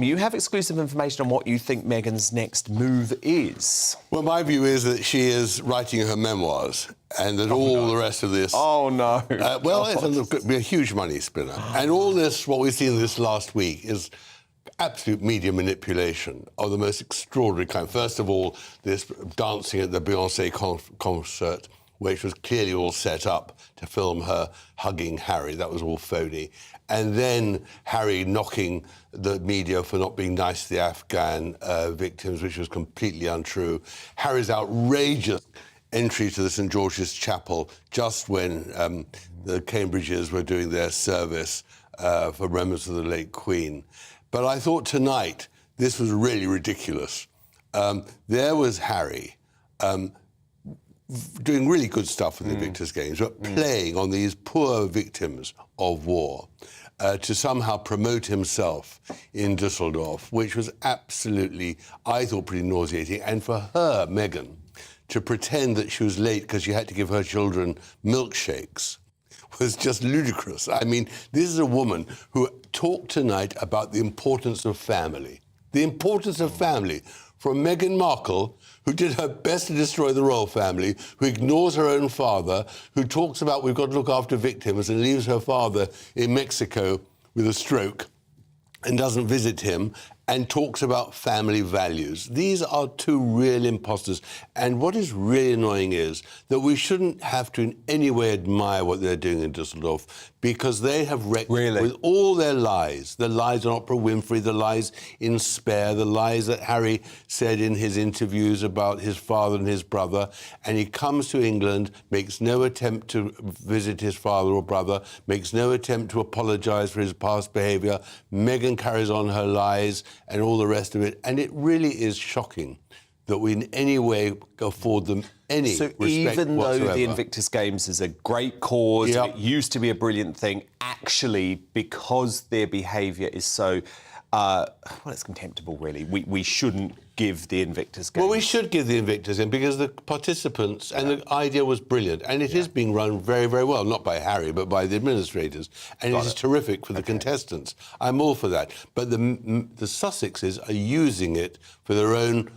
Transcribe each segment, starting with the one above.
You have exclusive information on what you think Meghan's next move is. Well, my view is that she is writing her memoirs and that the rest of this... Oh, no. It's going to be a huge money spinner. And all this, what we've seen this last week, is absolute media manipulation of the most extraordinary kind. First of all, this dancing at the Beyoncé concert, which was clearly all set up to film her hugging Harry. That was all phony. And then Harry knocking the media for not being nice to the Afghan victims, which was completely untrue. Harry's outrageous entry to the St George's Chapel just when the Cambridges were doing their service for remembrance of the late Queen. But I thought tonight this was really ridiculous. There was Harry doing really good stuff with the Invictus Games, but playing on these poor victims of war to somehow promote himself in Dusseldorf, which was absolutely, I thought, pretty nauseating. And for her, Meghan, to pretend that she was late because she had to give her children milkshakes was just ludicrous. I mean, this is a woman who talked tonight about the importance of family. The importance of family. From Meghan Markle, who did her best to destroy the royal family, who ignores her own father, who talks about we've got to look after victims and leaves her father in Mexico with a stroke and doesn't visit him, and talks about family values. These are two real imposters. And what is really annoying is that we shouldn't have to in any way admire what they're doing in Dusseldorf, because they have wrecked with all their lies. The lies on Oprah Winfrey, the lies in Spare, the lies that Harry said in his interviews about his father and his brother. And he comes to England, makes no attempt to visit his father or brother, makes no attempt to apologise for his past behaviour. Meghan carries on her lies and all the rest of it. And it really is shocking that we in any way afford them any respect whatsoever. So even though the Invictus Games is a great cause, it used to be a brilliant thing, actually, because their behaviour is so, well, it's contemptible, really, we shouldn't give the Invictus Games. Well, we should give the Invictus Games because the participants and the idea was brilliant, and it is being run very, very well, not by Harry, but by the administrators, and it is terrific for the contestants. I'm all for that. But the Sussexes are using it for their own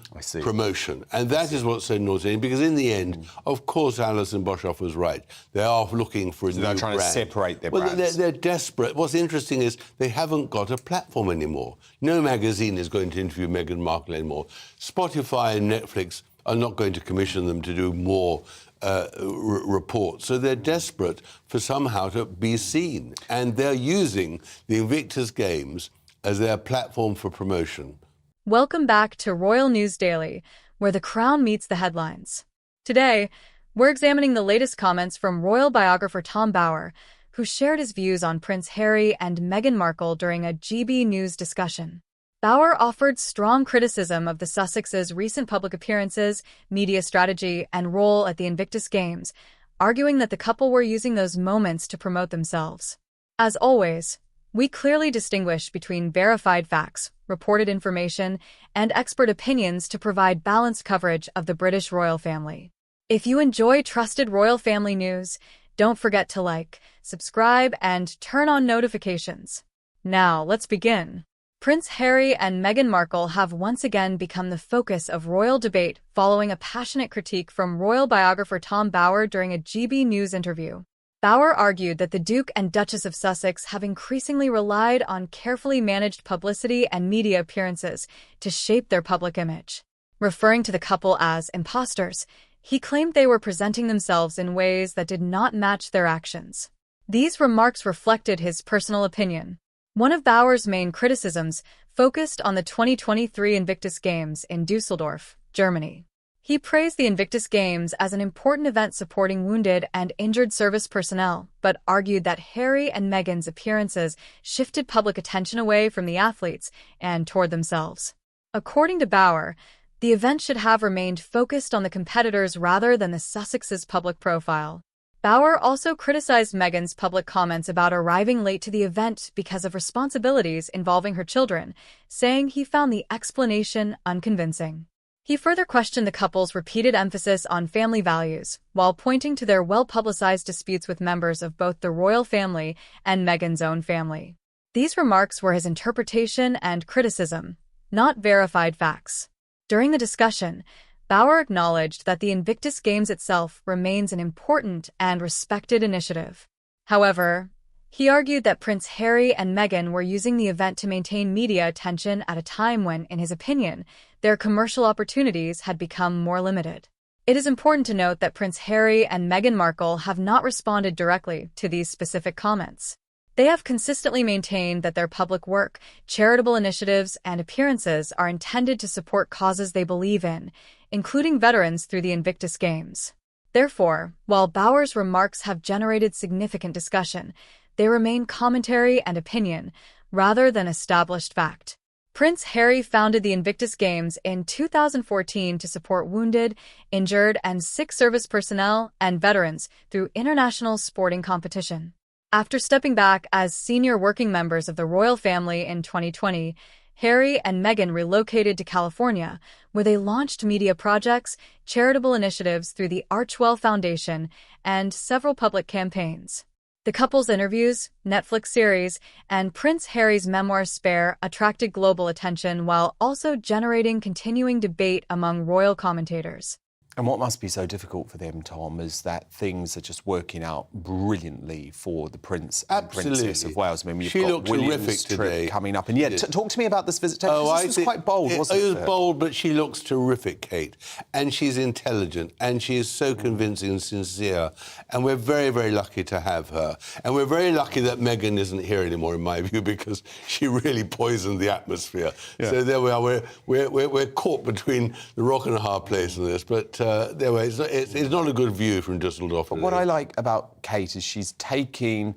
promotion, and that is what's so nauseating, because in the end, of course, Alison Boshoff was right. They are looking for a new brand. They're trying to separate their brands. Well, they're desperate. What's interesting is they haven't got a platform anymore. No magazine is going to interview Meghan Markle anymore. Spotify and Netflix are not going to commission them to do more reports. So they're desperate for somehow to be seen. And they're using the Invictus Games as their platform for promotion. Welcome back to Royal News Daily, where the crown meets the headlines. Today, we're examining the latest comments from royal biographer Tom Bower, who shared his views on Prince Harry and Meghan Markle during a GB News discussion. Bower offered strong criticism of the Sussexes' recent public appearances, media strategy, and role at the Invictus Games, arguing that the couple were using those moments to promote themselves. As always, we clearly distinguish between verified facts, reported information, and expert opinions to provide balanced coverage of the British royal family. If you enjoy trusted royal family news, don't forget to like, subscribe, and turn on notifications. Now, let's begin. Prince Harry and Meghan Markle have once again become the focus of royal debate following a passionate critique from royal biographer Tom Bower during a GB News interview. Bower argued that the Duke and Duchess of Sussex have increasingly relied on carefully managed publicity and media appearances to shape their public image. Referring to the couple as imposters, he claimed they were presenting themselves in ways that did not match their actions. These remarks reflected his personal opinion. One of Bower's main criticisms focused on the 2023 Invictus Games in Dusseldorf, Germany. He praised the Invictus Games as an important event supporting wounded and injured service personnel, but argued that Harry and Meghan's appearances shifted public attention away from the athletes and toward themselves. According to Bower, the event should have remained focused on the competitors rather than the Sussexes' public profile. Bower also criticized Meghan's public comments about arriving late to the event because of responsibilities involving her children, saying he found the explanation unconvincing. He further questioned the couple's repeated emphasis on family values, while pointing to their well-publicized disputes with members of both the royal family and Meghan's own family. These remarks were his interpretation and criticism, not verified facts. During the discussion, Bauer acknowledged that the Invictus Games itself remains an important and respected initiative. However, he argued that Prince Harry and Meghan were using the event to maintain media attention at a time when, in his opinion, their commercial opportunities had become more limited. It is important to note that Prince Harry and Meghan Markle have not responded directly to these specific comments. They have consistently maintained that their public work, charitable initiatives, and appearances are intended to support causes they believe in, including veterans through the Invictus Games. Therefore, while Bauer's remarks have generated significant discussion, they remain commentary and opinion, rather than established fact. Prince Harry founded the Invictus Games in 2014 to support wounded, injured, and sick service personnel and veterans through international sporting competition. After stepping back as senior working members of the royal family in 2020, Harry and Meghan relocated to California, where they launched media projects, charitable initiatives through the Archewell Foundation, and several public campaigns. The couple's interviews, Netflix series, and Prince Harry's memoir Spare attracted global attention while also generating continuing debate among royal commentators. And what must be so difficult for them, Tom, is that things are just working out brilliantly for the Prince and Princess of Wales. I mean, you've got William's trip coming up. And talk to me about this visit. This was quite bold, wasn't it? It was bold, but she looks terrific, Kate. And she's intelligent, and she is so convincing and sincere. And we're very, very lucky to have her. And we're very lucky that Meghan isn't here anymore, in my view, because she really poisoned the atmosphere. Yeah. So there we are. We're caught between the rock and a hard place in this. But there we are. It's not a good view from Dusseldorf. But what I like about Kate is she's taking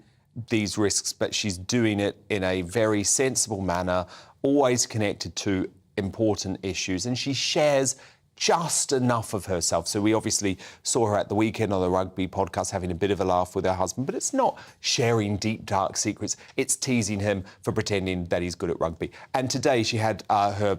these risks, but she's doing it in a very sensible manner, always connected to important issues, and she shares just enough of herself. So we obviously saw her at the weekend on the rugby podcast having a bit of a laugh with her husband, but it's not sharing deep, dark secrets. It's teasing him for pretending that he's good at rugby. And today she had her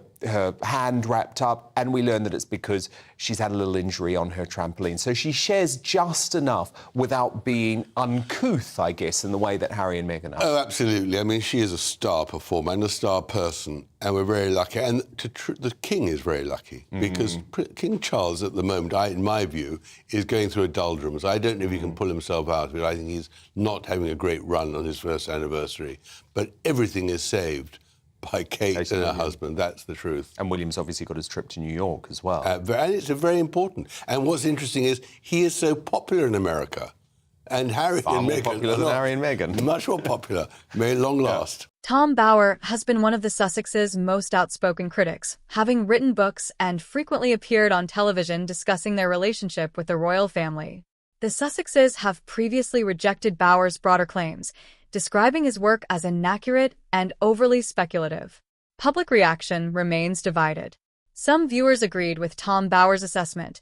hand wrapped up, and we learned that it's because she's had a little injury on her trampoline. So she shares just enough without being uncouth, I guess, in the way that Harry and Meghan are. Oh, absolutely. I mean, she is a star performer and a star person, and we're very lucky. And the King is very lucky, because King Charles, at the moment, in my view, is going through a doldrums. I don't know if he can pull himself out of it. I think he's not having a great run on his first anniversary. But everything is saved by Kate and her husband. That's the truth. And William's obviously got his trip to New York as well. And it's very important. And what's interesting is he is so popular in America. And Harry and Meghan popular than Harry and Meghan. Much more popular. May it long last. Tom Bauer has been one of the Sussexes' most outspoken critics, having written books and frequently appeared on television discussing their relationship with the royal family. The Sussexes have previously rejected Bauer's broader claims, describing his work as inaccurate and overly speculative. Public reaction remains divided. Some viewers agreed with Tom Bauer's assessment,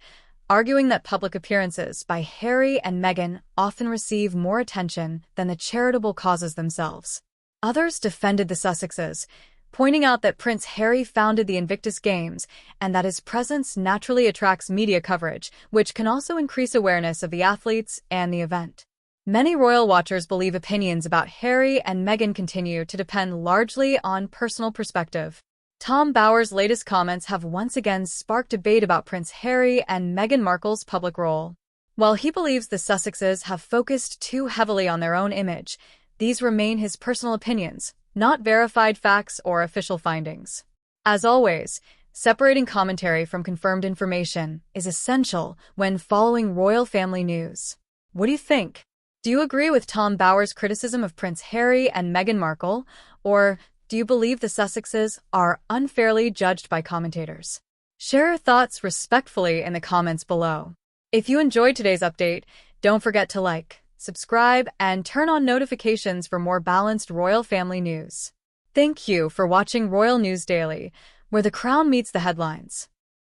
arguing that public appearances by Harry and Meghan often receive more attention than the charitable causes themselves. Others defended the Sussexes, pointing out that Prince Harry founded the Invictus Games and that his presence naturally attracts media coverage, which can also increase awareness of the athletes and the event. Many royal watchers believe opinions about Harry and Meghan continue to depend largely on personal perspective. Tom Bauer's latest comments have once again sparked debate about Prince Harry and Meghan Markle's public role. While he believes the Sussexes have focused too heavily on their own image, these remain his personal opinions, not verified facts or official findings. As always, separating commentary from confirmed information is essential when following royal family news. What do you think? Do you agree with Tom Bauer's criticism of Prince Harry and Meghan Markle, or do you believe the Sussexes are unfairly judged by commentators? Share your thoughts respectfully in the comments below. If you enjoyed today's update, don't forget to like, subscribe, and turn on notifications for more balanced royal family news. Thank you for watching Royal News Daily, where the crown meets the headlines.